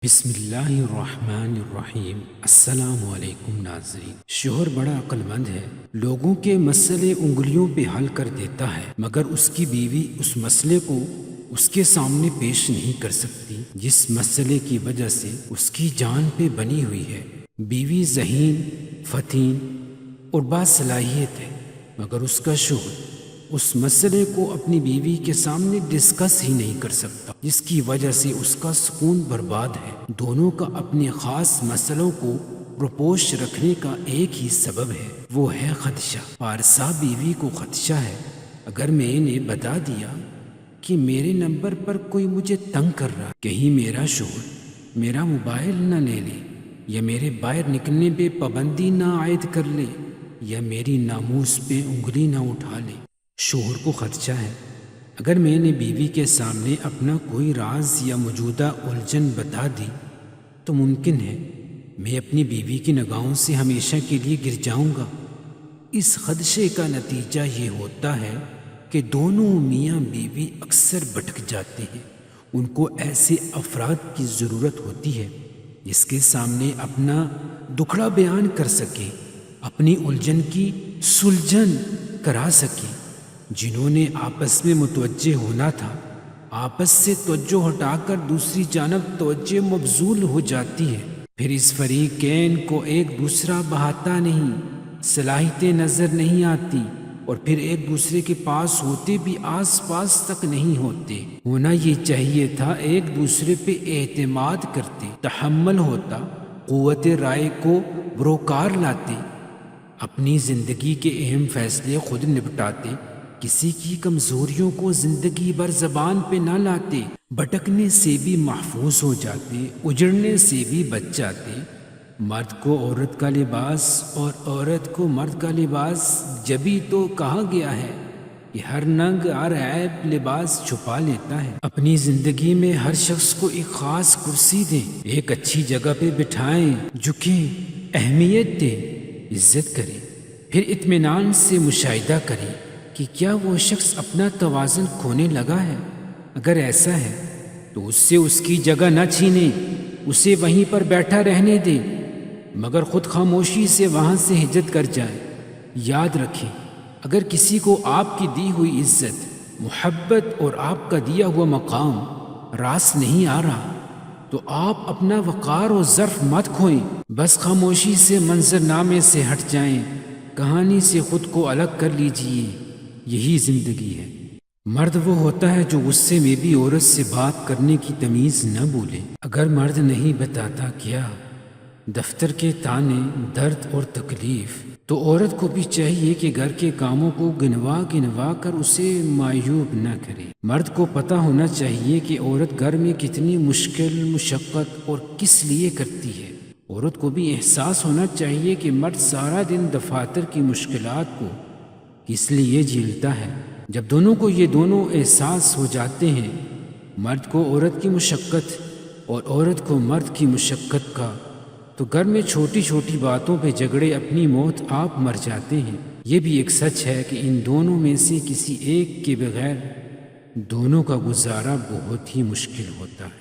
بسم اللہ الرحمن الرحیم۔ السلام علیکم ناظرین۔ شوہر بڑا عقل مند ہے، لوگوں کے مسئلے انگلیوں پہ حل کر دیتا ہے، مگر اس کی بیوی اس مسئلے کو اس کے سامنے پیش نہیں کر سکتی جس مسئلے کی وجہ سے اس کی جان پہ بنی ہوئی ہے۔ بیوی ذہین، فتین اور باصلاحیت ہے، مگر اس کا شوہر اس مسئلے کو اپنی بیوی کے سامنے ڈسکس ہی نہیں کر سکتا، جس کی وجہ سے اس کا سکون برباد ہے۔ دونوں کا اپنے خاص مسئلوں کو روپوش رکھنے کا ایک ہی سبب ہے، وہ ہے خدشہ۔ پارسا بیوی کو خدشہ ہے، اگر میں نے بتا دیا کہ میرے نمبر پر کوئی مجھے تنگ کر رہا، کہیں میرا شوہر میرا موبائل نہ لے لے، یا میرے باہر نکلنے پہ پابندی نہ عائد کر لے، یا میری ناموس پہ انگلی نہ اٹھا لے۔ شوہر کو خدشہ ہے، اگر میں نے بیوی کے سامنے اپنا کوئی راز یا موجودہ الجھن بتا دی تو ممکن ہے میں اپنی بیوی کی نگاہوں سے ہمیشہ کے لیے گر جاؤں گا۔ اس خدشے کا نتیجہ یہ ہوتا ہے کہ دونوں میاں بیوی اکثر بھٹک جاتے ہیں۔ ان کو ایسے افراد کی ضرورت ہوتی ہے جس کے سامنے اپنا دکھڑا بیان کر سکے، اپنی الجھن کی سلجھن کرا سکے، جنہوں نے آپس میں متوجہ ہونا تھا۔ آپس سے توجہ ہٹا کر دوسری جانب توجہ مبذول ہو جاتی ہے، پھر اس فریقین کو ایک دوسرا بہاتا نہیں، صلاحیتیں نظر نہیں آتی، اور پھر ایک دوسرے کے پاس ہوتے بھی آس پاس تک نہیں ہوتے۔ ہونا یہ چاہیے تھا ایک دوسرے پہ اعتماد کرتے، تحمل ہوتا، قوت رائے کو بروکار لاتے، اپنی زندگی کے اہم فیصلے خود نپٹاتے، کسی کی کمزوریوں کو زندگی بھر زبان پہ نہ لاتے، بھٹکنے سے بھی محفوظ ہو جاتے، اجڑنے سے بھی بچ جاتے۔ مرد کو عورت کا لباس اور عورت کو مرد کا لباس جبھی تو کہا گیا ہے کہ ہر ننگ ہر عیب لباس چھپا لیتا ہے۔ اپنی زندگی میں ہر شخص کو ایک خاص کرسی دیں، ایک اچھی جگہ پہ بٹھائیں، جھکیں، اہمیت دیں، عزت کریں، پھر اطمینان سے مشاہدہ کریں کہ کیا وہ شخص اپنا توازن کھونے لگا ہے۔ اگر ایسا ہے تو اس سے اس کی جگہ نہ چھینیں، اسے وہیں پر بیٹھا رہنے دیں، مگر خود خاموشی سے وہاں سے ہجرت کر جائیں۔ یاد رکھیں، اگر کسی کو آپ کی دی ہوئی عزت، محبت اور آپ کا دیا ہوا مقام راس نہیں آ رہا تو آپ اپنا وقار و ظرف مت کھوئیں، بس خاموشی سے منظرنامے سے ہٹ جائیں، کہانی سے خود کو الگ کر لیجئے۔ یہی زندگی ہے۔ مرد وہ ہوتا ہے جو غصے میں بھی عورت سے بات کرنے کی تمیز نہ بھولے۔ اگر مرد نہیں بتاتا کیا دفتر کے تانے، درد اور تکلیف، تو عورت کو بھی چاہیے کہ گھر کے کاموں کو گنوا گنوا کر اسے معیوب نہ کرے۔ مرد کو پتہ ہونا چاہیے کہ عورت گھر میں کتنی مشکل، مشقت اور کس لیے کرتی ہے۔ عورت کو بھی احساس ہونا چاہیے کہ مرد سارا دن دفاتر کی مشکلات کو اس لیے جھیلتا ہے۔ جب دونوں کو یہ دونوں احساس ہو جاتے ہیں، مرد کو عورت کی مشقت اور عورت کو مرد کی مشقت کا، تو گھر میں چھوٹی چھوٹی باتوں پہ جھگڑے اپنی موت آپ مر جاتے ہیں۔ یہ بھی ایک سچ ہے کہ ان دونوں میں سے کسی ایک کے بغیر دونوں کا گزارا بہت ہی مشکل ہوتا ہے۔